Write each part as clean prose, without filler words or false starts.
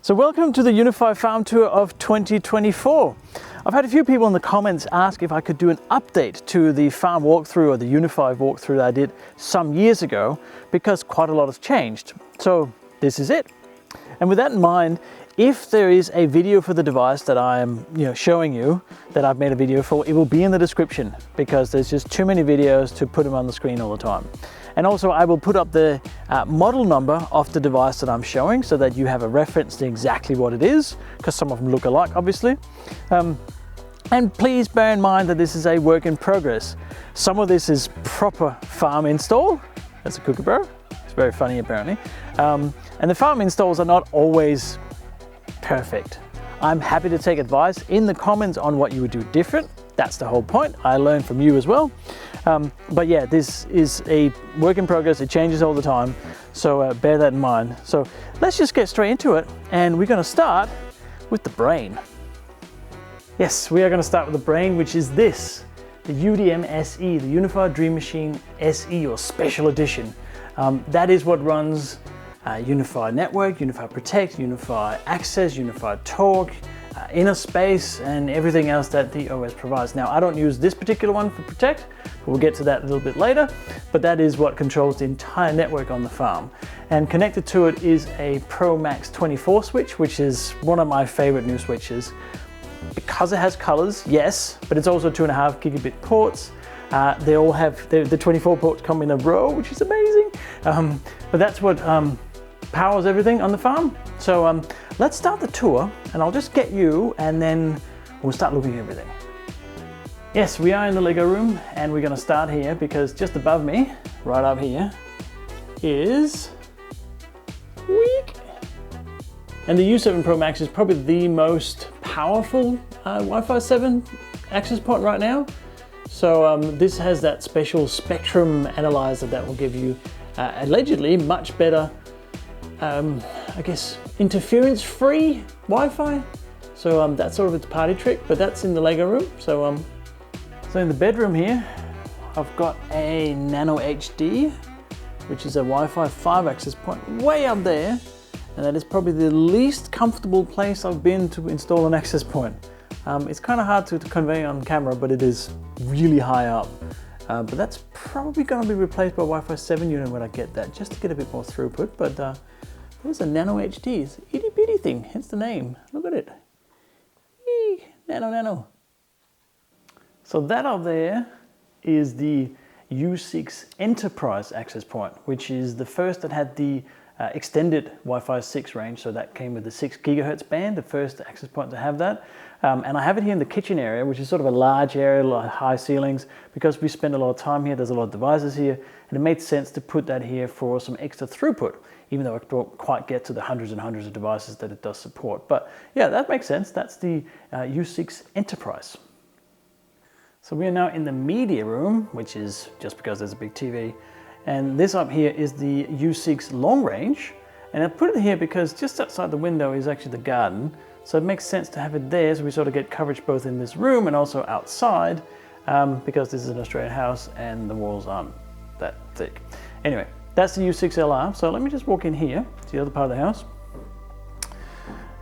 So welcome to the Unifi Farm Tour of 2024. I've had a few people in the comments ask if I could do an update to the farm walkthrough or the Unifi walkthrough that I did some years ago, because quite a lot has changed. So this is it. And with that in mind, if there is a video for the device that I'm showing you, that I've made a video for, it will be in the description, because there's just too many videos to put them on the screen all the time. And also I will put up the model number of the device that I'm showing, so that you have a reference to exactly what it is, because some of them look alike, obviously. And please bear in mind that this is a work in progress. Some of this is proper farm install. That's a kookaburra. It's very funny, apparently. And the farm installs are not always perfect. I'm happy to take advice in the comments on what you would do different. That's the whole point. I learn from you as well. But yeah, this is a work in progress. It changes all the time. So bear that in mind. So let's just get straight into it. And we're going to start with the brain. Yes, we are going to start with the brain, which is this, the UDM SE, the Unified Dream Machine SE, or Special Edition. That is what runs Unified Network, Unified Protect, Unified Access, Unified Talk, Inner Space, and everything else that the OS provides. Now, I don't use this particular one for Protect, but we'll get to that a little bit later, but that is what controls the entire network on the farm. And connected to it is a Pro Max 24 switch, which is one of my favorite new switches. Because it has colors, yes, but it's also 2.5 gigabit ports. They all have, the 24 ports come in a row, which is amazing. But that's what powers everything on the farm. So let's start the tour, and I'll just get you, and then we'll start looking at everything. Yes, we are in the Lego room, and we're gonna start here, because just above me, right up here, is Week. And the U7 Pro Max is probably the most powerful Wi-Fi 7 access point right now. So this has that special spectrum analyzer that will give you allegedly much better, I guess, interference-free Wi-Fi. So that's sort of its party trick, but that's in the Lego room. So in the bedroom here, I've got a Nano HD, which is a Wi-Fi 5 access point way up there. And that is probably the least comfortable place I've been to install an access point. It's kind of hard to convey on camera, but it is really high up. But that's probably going to be replaced by Wi-Fi 7 unit when I get that, just to get a bit more throughput. But there's a Nano HD, it's an itty bitty thing, hence the name. Look at it. Eee, nano. So that up there is the U6 Enterprise access point, which is the first that had the extended Wi-Fi 6 range. So that came with the 6 gigahertz band, the first access point to have that. And I have it here in the kitchen area, which is sort of a large area, a lot of high ceilings, because we spend a lot of time here. There's a lot of devices here, and it made sense to put that here for some extra throughput, even though I don't quite get to the hundreds and hundreds of devices that it does support. But yeah, that makes sense. That's the U6 Enterprise. So we are now in the media room, which is just because there's a big TV. And this up here is the U6 long range. And I put it here because just outside the window is actually the garden. So it makes sense to have it there, so we sort of get coverage both in this room and also outside, because this is an Australian house and the walls aren't that thick. Anyway, that's the U6 LR. So let me just walk in here to the other part of the house.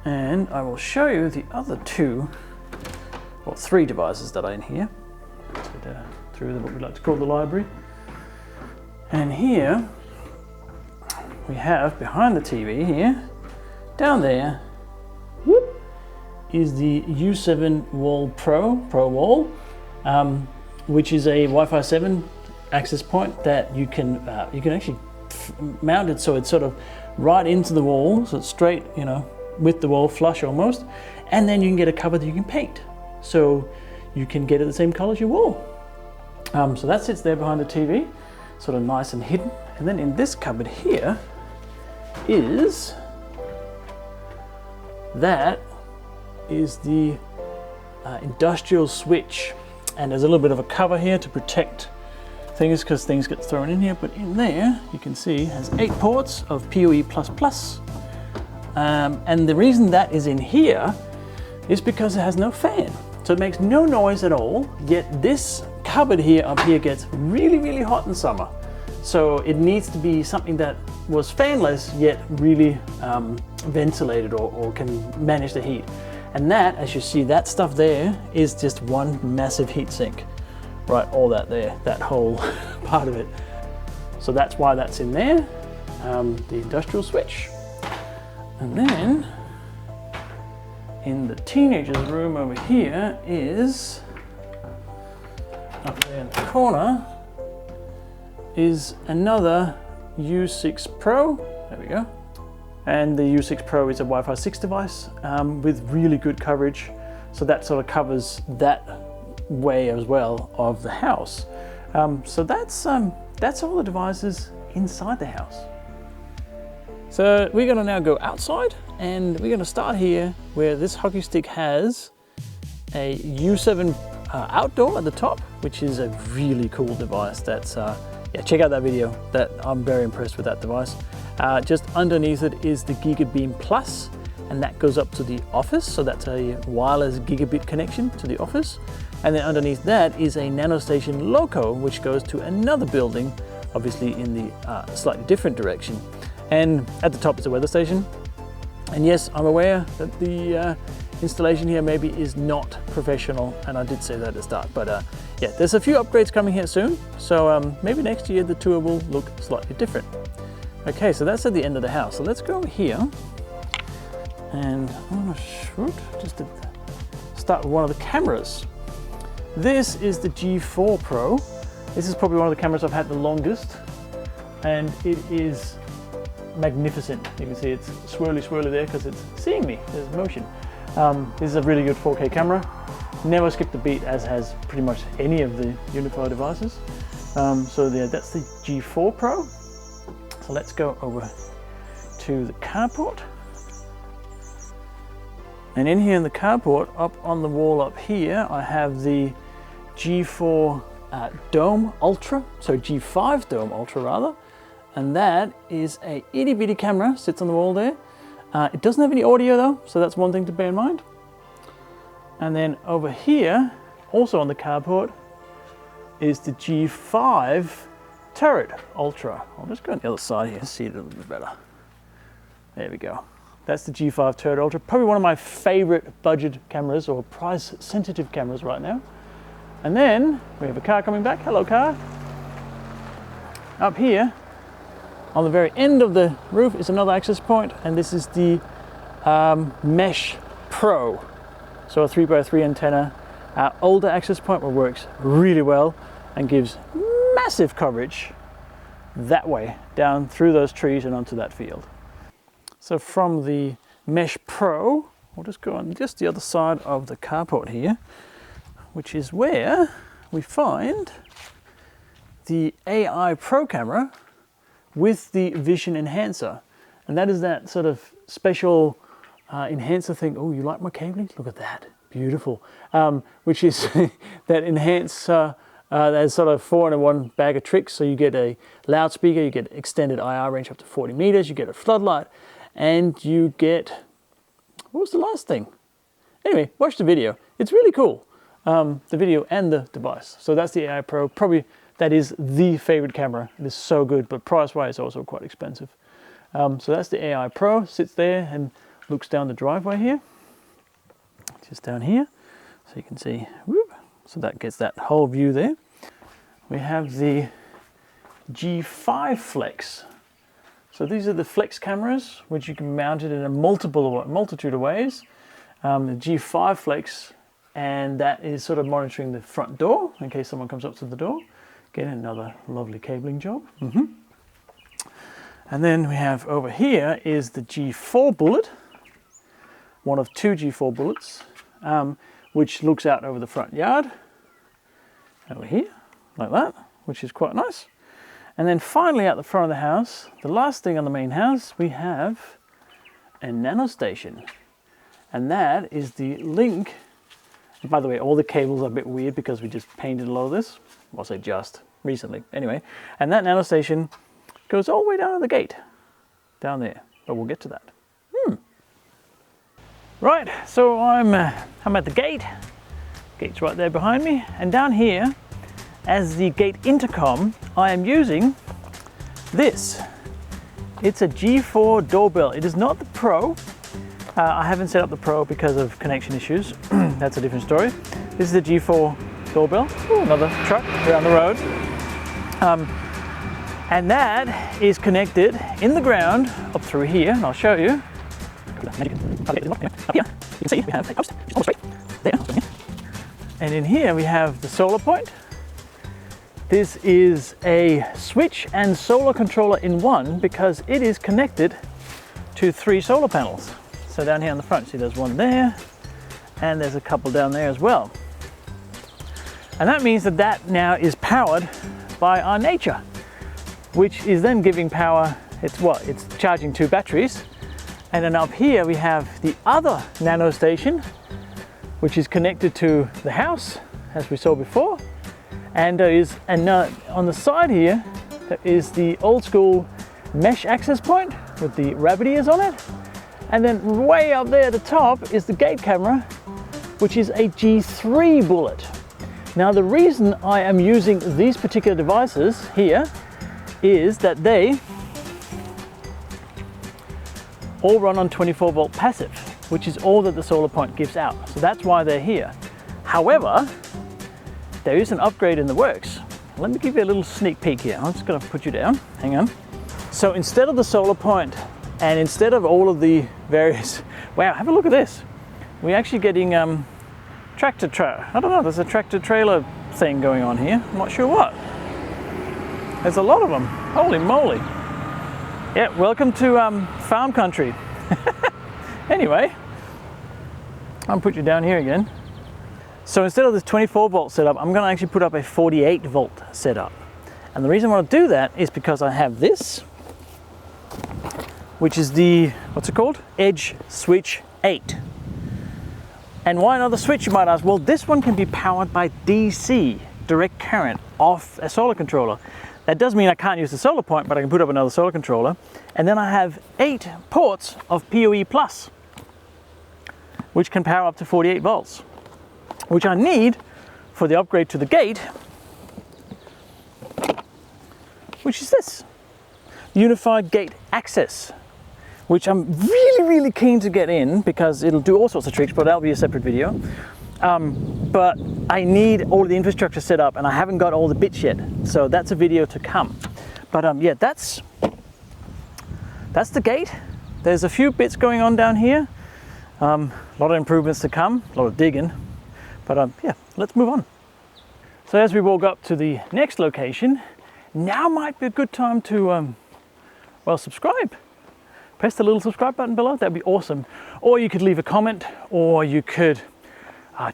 And I will show you the other two, or three devices that are in here. Through what we like to call the library. And here we have, behind the TV here, down there, whoop, is the U7 Wall Pro Wall, which is a Wi-Fi 7 access point that you can actually mount it so it's sort of right into the wall, so it's straight, with the wall, flush almost, and then you can get a cover that you can paint, so you can get it the same color as your wall. So that sits there behind the TV, sort of nice and hidden. And then in this cupboard here is the industrial switch. And there's a little bit of a cover here to protect things, because things get thrown in here. But in there, you can see it has 8 ports of PoE++. And the reason that is in here is because it has no fan. So it makes no noise at all, yet this cupboard here up here gets really, really hot in summer. So it needs to be something that was fanless yet really ventilated or can manage the heat. And that, as you see, that stuff there is just one massive heat sink. Right, all that there, that whole part of it. So that's why that's in there, the industrial switch. And then in the teenager's room over here is, up there in the corner, is another U6 Pro. There we go. And the U6 Pro is a Wi-Fi 6 device with really good coverage. So that sort of covers that way as well of the house. So that's all the devices inside the house. So we're gonna now go outside, and we're gonna start here where this hockey stick has a U7 outdoor at the top, which is a really cool device. That's yeah, check out that video. That I'm very impressed with that device. Just underneath it is the GigaBeam Plus, and that goes up to the office. So that's a wireless gigabit connection to the office. And then underneath that is a NanoStation Loco, which goes to another building, obviously in the slightly different direction. And at the top is a weather station. And yes, I'm aware that the installation here maybe is not professional, and I did say that at the start, but yeah, there's a few upgrades coming here soon. So maybe next year the tour will look slightly different. Okay, so that's at the end of the house. So let's go over here, and I'm gonna shoot just to start with one of the cameras. This is the G4 Pro. This is probably one of the cameras I've had the longest, and it is magnificent. You can see it's swirly there because it's seeing me, there's motion. This is a really good 4K camera. Never skipped a beat, as has pretty much any of the Unifi devices. So yeah, that's the G4 Pro. So let's go over to the carport. And in here in the carport, up on the wall up here, I have the G4 Dome Ultra, so G5 Dome Ultra rather. And that is a itty bitty camera, sits on the wall there. It doesn't have any audio though, so that's one thing to bear in mind. And then over here, also on the carport, is the G5 Turret Ultra. I'll just go on the other side here, see it a little bit better. There we go. That's the G5 Turret Ultra, probably one of my favorite budget cameras or price sensitive cameras right now. And then we have a car coming back. Hello car. Up here, on the very end of the roof is another access point, and this is the Mesh Pro. So a 3x3 antenna, older access point, which works really well and gives massive coverage that way, down through those trees and onto that field. So from the Mesh Pro, we'll just go on just the other side of the carport here, which is where we find the AI Pro camera with the vision enhancer. And that is that sort of special enhancer thing. Oh, you like my cabling? Look at that, beautiful. Which is that enhance, there's sort of 4-in-1 bag of tricks. So you get a loudspeaker, you get extended IR range up to 40 meters, you get a floodlight, and you get, what was the last thing? Anyway, watch the video. It's really cool, the video and the device. So that's the AI Pro. Probably that is the favorite camera. It is so good, but price-wise also quite expensive. So that's the AI Pro, sits there and looks down the driveway here, just down here. So you can see, whoop, so that gets that whole view there. We have the G5 Flex. So these are the Flex cameras, which you can mount it in a multitude of ways. The G5 Flex, and that is sort of monitoring the front door in case someone comes up to the door. Again, another lovely cabling job. And then we have over here is the G4 Bullet, one of two G4 Bullets, which looks out over the front yard, over here, like that, which is quite nice. And then finally out the front of the house, the last thing on the main house, we have a NanoStation. And that is the link. And by the way, all the cables are a bit weird because we just painted a lot of this. I'll say just recently. Anyway, and that NanoStation goes all the way down to the gate, down there. But we'll get to that. Right, so I'm at the gate. Gate's right there behind me. And down here, as the gate intercom, I am using this. It's a G4 doorbell. It is not the Pro. I haven't set up the Pro because of connection issues. That's a different story. This is the G4 doorbell. Ooh, another truck down the road. And that is connected in the ground up through here, and I'll show you. Up here, you can see we have a post just on the street. There. And in here we have the SolarPoint. This is a switch and solar controller in one because it is connected to 3 solar panels. So down here on the front, see there's one there, and there's a couple down there as well. And that means that that now is powered by our nature, which is then giving power. It's charging 2 batteries. And then up here we have the other NanoStation, which is connected to the house, as we saw before. And on the side here, there is the old school mesh access point with the rabbit ears on it. And then way up there at the top is the gate camera, which is a G3 bullet. Now the reason I am using these particular devices here is that they all run on 24 volt passive, which is all that the SolarPoint gives out. So that's why they're here. However, there is an upgrade in the works. Let me give you a little sneak peek here. I'm just going to put you down. Hang on. So instead of the SolarPoint and instead of all of the various, wow, have a look at this. We're actually getting tractor trailer. I don't know, there's a tractor trailer thing going on here. I'm not sure what. There's a lot of them. Holy moly. Yeah, welcome to farm country. Anyway, I'll put you down here again. So instead of this 24 volt setup, I'm going to actually put up a 48 volt setup. And the reason I want to do that is because I have this, which is the, what's it called? Edge Switch 8. And why another switch, you might ask? Well, this one can be powered by DC, direct current, off a solar controller. That does mean I can't use the SolarPoint, but I can put up another solar controller. And then I have 8 ports of PoE+, which can power up to 48 volts, which I need for the upgrade to the gate, which is this, Unified Gate Access, which I'm really keen to get in because it'll do all sorts of tricks, but that'll be a separate video. But I need all the infrastructure set up and I haven't got all the bits yet. So that's a video to come. But yeah, that's the gate. There's a few bits going on down here. A lot of improvements to come, a lot of digging. But yeah, let's move on. So as we walk up to the next location, now might be a good time to, well, subscribe. Press the little subscribe button below, that'd be awesome. Or you could leave a comment, or you could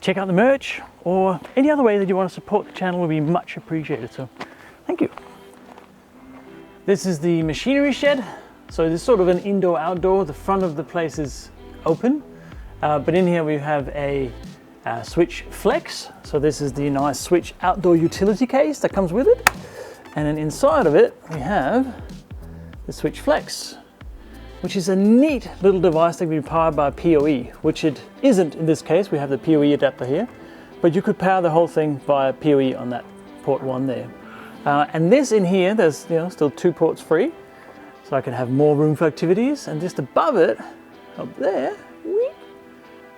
check out the merch, or any other way that you want to support the channel would be much appreciated. So thank you. This is the machinery shed. So this is sort of an indoor-outdoor. The front of the place is open, but in here we have a Switch Flex. So this is the nice Switch outdoor utility case that comes with it. And then inside of it, we have the Switch Flex, which is a neat little device that can be powered by PoE, which it isn't in this case. We have the PoE adapter here, but you could power the whole thing via PoE on that port 1 there. And this in here, there's still 2 ports free, so I can have more room for activities. And just above it, up there,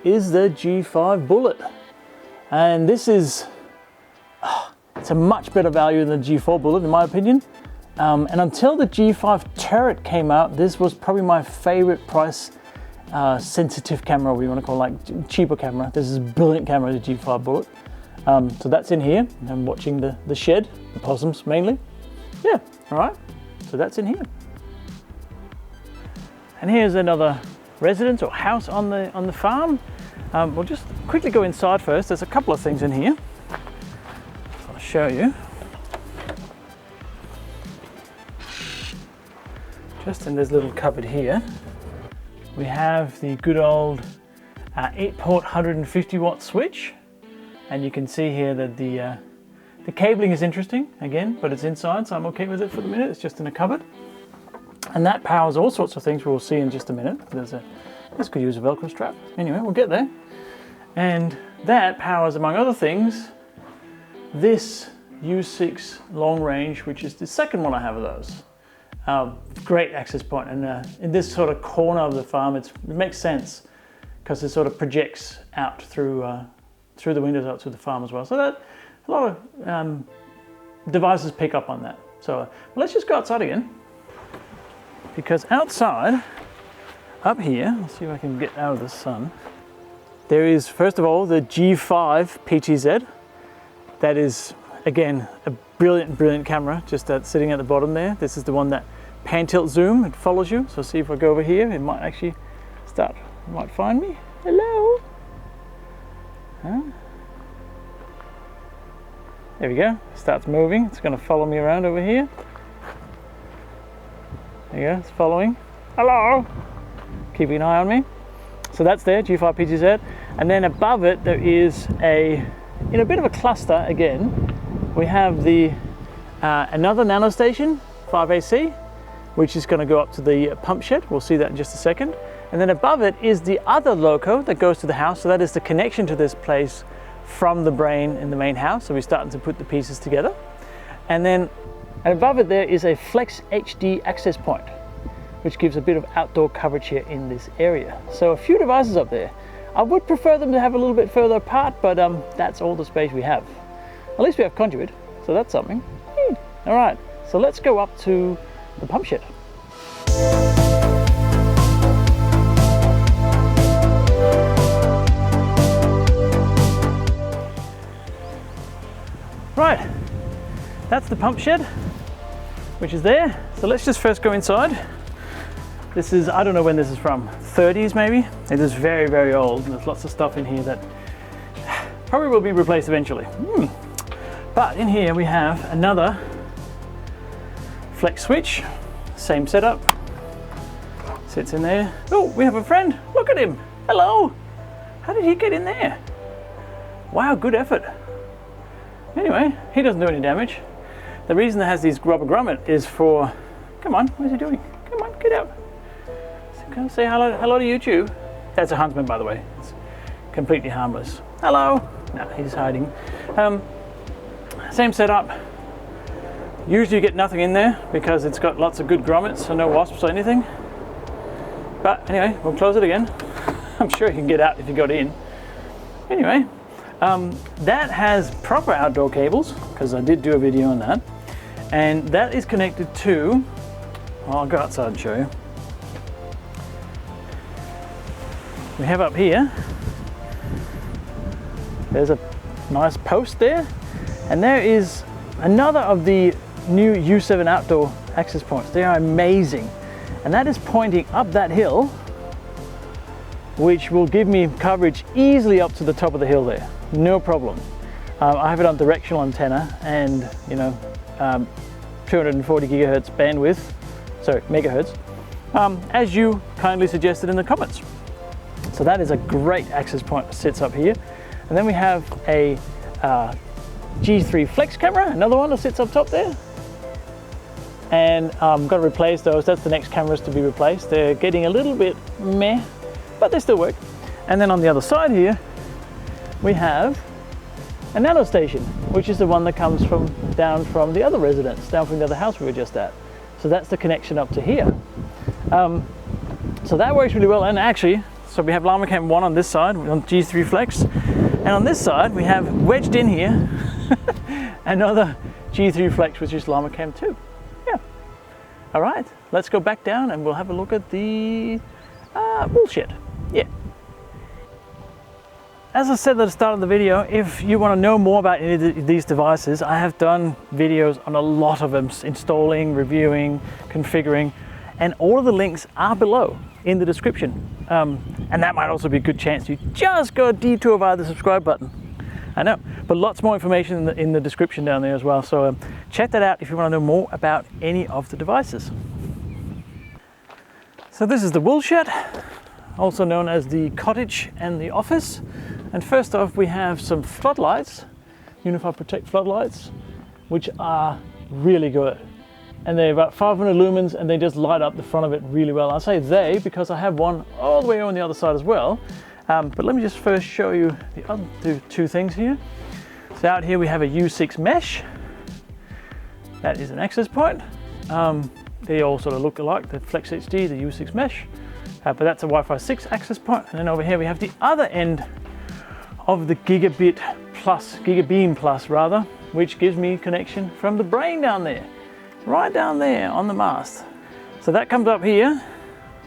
is the G5 bullet. And this is, it's a much better value than the G4 bullet in my opinion. And until the G5 turret came out, this was probably my favorite price sensitive camera, what you want to call, like cheaper camera. This is a brilliant camera, the G5 bullet. So that's in here. I'm watching the shed, the possums mainly. Yeah, all right. So that's in here. And here's another residence or house on the farm. We'll just quickly go inside first. There's a couple of things in here. I'll show you. Just in this little cupboard here, we have the good old 8-port 150 watt switch. And you can see here that the cabling is interesting again, but it's inside, so I'm okay with it for the minute. It's just in a cupboard. And that powers all sorts of things we'll see in just a minute. This could use a Velcro strap. Anyway, we'll get there. And that powers, among other things, this U6 long range, which is the second one I have of those. Great access point, and in this sort of corner of the farm, it makes sense because it sort of projects out through the windows out to the farm as well. So that a lot of devices pick up on that. So let's just go outside again, because outside, up here, let's see if I can get out of the sun. There is, first of all, the G5 PTZ. That is, again, a brilliant camera, just sitting at the bottom there. This is the one that pan tilt zoom, it follows you. So see if I go over here, it might actually start, it might find me. Hello. Huh? There we go, starts moving. It's gonna follow me around over here. There you go, it's following. Hello. Keeping an eye on me. So that's there, G5 PTZ. And then above it, there is in a bit of a cluster again, we have the another NanoStation 5AC, which is going to go up to the pump shed. We'll see that in just a second. And then above it is the other loco that goes to the house. So that is the connection to this place from the brain in the main house. So we're starting to put the pieces together. And then above it there is a Flex HD access point, which gives a bit of outdoor coverage here in this area. So a few devices up there. I would prefer them to have a little bit further apart, but that's all the space we have. At least we have conduit, so that's something. All right, so let's go up to the pump shed. Right, that's the pump shed, which is there. So let's just first go inside. This is, I don't know when this is from, 30s maybe? It is very old. There's lots of stuff in here that probably will be replaced eventually. But in here we have another flex switch, same setup, sits in there. Oh, we have a friend, look at him, hello. How did he get in there? Wow, good effort. Anyway, he doesn't do any damage. The reason it has these rubber grommet is for, come on, what is he doing? Come on, get out. Come say hello to YouTube. That's a huntsman, by the way. It's completely harmless. Hello. No, he's hiding. Same setup. Usually you get nothing in there because it's got lots of good grommets, so no wasps or anything. But anyway, we'll close it again. I'm sure you can get out if you got in. Anyway, that has proper outdoor cables, because I did do a video on that. And that is connected to, well, I'll go outside and show you. We have up here, there's a nice post there, and there is another of the new U7 outdoor access points. They are amazing, and that is pointing up that hill, which will give me coverage easily up to the top of the hill there, no problem. I have it on directional antenna, and 240 gigahertz bandwidth, sorry, megahertz, as you kindly suggested in the comments. So that is a great access point that sits up here. And then we have a G3 Flex camera, another one that sits up top there. And got to replace those. That's the next cameras to be replaced. They're getting a little bit meh, but they still work. And then on the other side here, we have a NanoStation, which is the one that comes down from the other residence, down from the other house we were just at. So that's the connection up to here. So that works really well. And actually, so we have LlamaCam 1 on this side, on G3 Flex. And on this side, we have wedged in here another G3 Flex, which is LlamaCam 2. Yeah. All right, let's go back down and we'll have a look at the Woolshed. Yeah. As I said at the start of the video, if you want to know more about any of these devices, I have done videos on a lot of them, installing, reviewing, configuring, and all of the links are below in the description. And that might also be a good chance to just go detour via the subscribe button. I know, but lots more information in the description down there as well. So check that out if you want to know more about any of the devices. So this is the Woolshed, also known as the cottage and the office. And first off, we have some floodlights, Unifi Protect floodlights, which are really good. And they're about 500 lumens and they just light up the front of it really well. I say they because I have one all the way on the other side as well. But let me just first show you the other two things here. So out here we have a U6 mesh. That is an access point. they all sort of look alike, the Flex HD, the U6 mesh, but that's a Wi-Fi 6 access point. And then over here we have the other end of the GigaBeam Plus rather, which gives me connection from the brain down there, right down there on the mast. So that comes up here,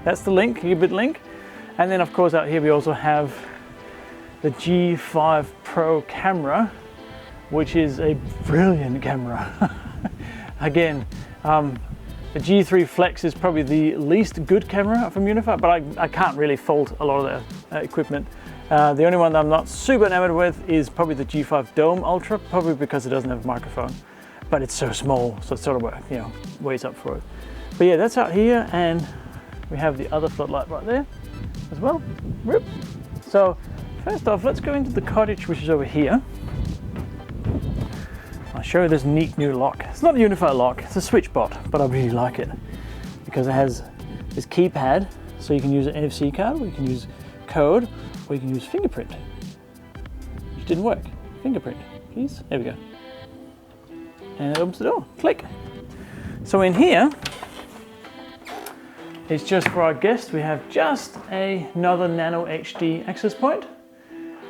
that's the link, gigabit link. And then of course out here we also have the G5 Pro camera, which is a brilliant camera. Again, the G3 Flex is probably the least good camera from Unifi, but I can't really fault a lot of their equipment. The only one that I'm not super enamored with is probably the G5 Dome Ultra, probably because it doesn't have a microphone, but it's so small, so it sort of weighs up for it. But yeah, that's out here, and we have the other floodlight right there as well. Rip. So first off, let's go into the cottage, which is over here. I'll show you this neat new lock. It's not a Unifi lock, it's a switch bot, but I really like it because it has this keypad, so you can use an NFC card, or you can use code, or you can use fingerprint, which didn't work. Fingerprint, please. There we go. And it opens the door. Click. So in here, it's just for our guest. We have just another Nano HD access point.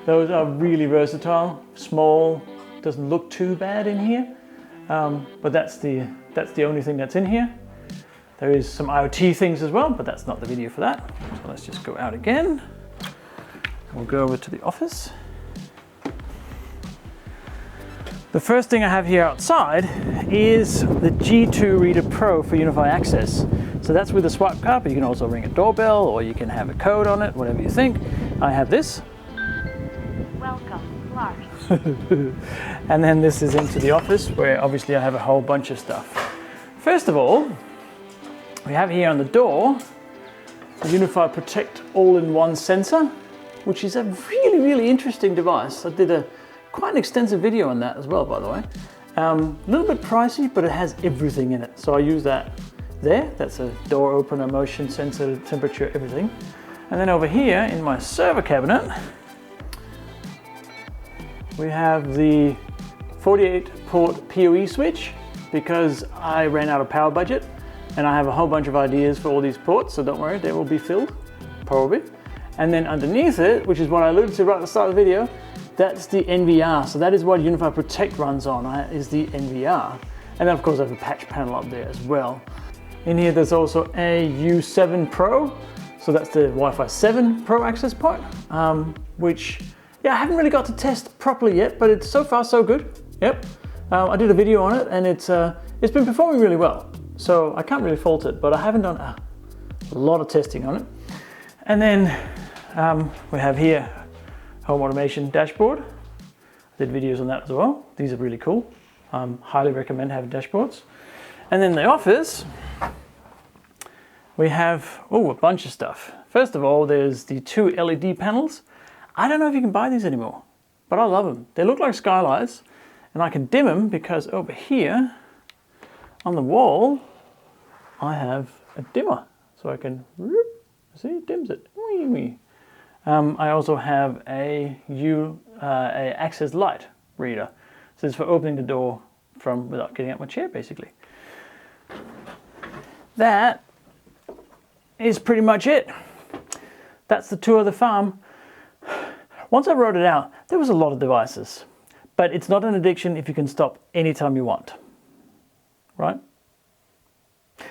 Those are really versatile, small, doesn't look too bad in here, but that's the only thing that's in here. There is some IoT things as well, but that's not the video for that. So let's just go out again. We'll go over to the office. The first thing I have here outside is the G2 Reader Pro for Unifi Access. So that's with a swipe card, but you can also ring a doorbell, or you can have a code on it, whatever you think. I have this. Welcome, Clark. And then this is into the office, where obviously I have a whole bunch of stuff. First of all, we have here on the door the Unifi Protect all-in-one sensor, which is a really, really interesting device. I did quite an extensive video on that as well, by the way. A little bit pricey, but it has everything in it. So I use that there. That's a door opener, motion sensor, temperature, everything. And then over here in my server cabinet, we have the 48-port PoE switch, because I ran out of power budget and I have a whole bunch of ideas for all these ports, so don't worry, they will be filled, probably. And then underneath it, which is what I alluded to right at the start of the video, that's the NVR. So that is what Unifi Protect runs on, is the NVR. And then of course I have a patch panel up there as well. In here there's also a U7 Pro, so that's the Wi-Fi 7 Pro access point, which, yeah, I haven't really got to test properly yet, but it's so far so good. Yep, I did a video on it, and it's been performing really well. So I can't really fault it, but I haven't done a lot of testing on it. And then we have here home automation dashboard. I did videos on that as well. These are really cool. Highly recommend having dashboards. And then the office, we have a bunch of stuff. First of all, there's the 2 LED panels. I don't know if you can buy these anymore, but I love them. They look like skylights, and I can dim them because over here on the wall, I have a dimmer. So I can, see, it dims it. I also have a access light reader. So it's for opening the door without getting out my chair, basically. That is pretty much it. That's the tour of the farm. Once I wrote it out, there was a lot of devices, but it's not an addiction if you can stop anytime you want, right?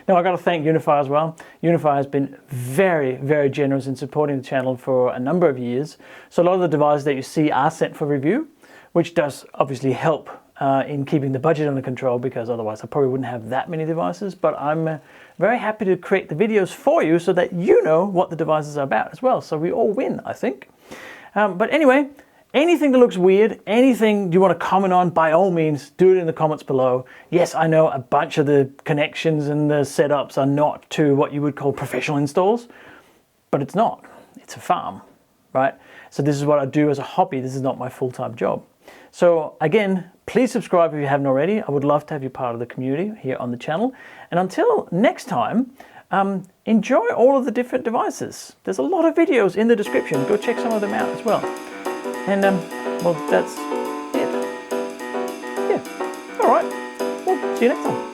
Now I got to thank Unifi as well. Unifi has been very, very generous in supporting the channel for a number of years. So a lot of the devices that you see are sent for review, which does obviously help in keeping the budget under control, because otherwise I probably wouldn't have that many devices. But I'm very happy to create the videos for you so that you know what the devices are about as well. So we all win, I think. But anyway, anything that looks weird, anything you want to comment on, by all means, do it in the comments below. Yes, I know a bunch of the connections and the setups are not to what you would call professional installs, but it's not. It's a farm, right? So this is what I do as a hobby. This is not my full-time job. So again, please subscribe if you haven't already. I would love to have you part of the community here on the channel. And until next time, enjoy all of the different devices. There's a lot of videos in the description. Go check some of them out as well. And well, that's it. Yeah. All right. Well, see you next time.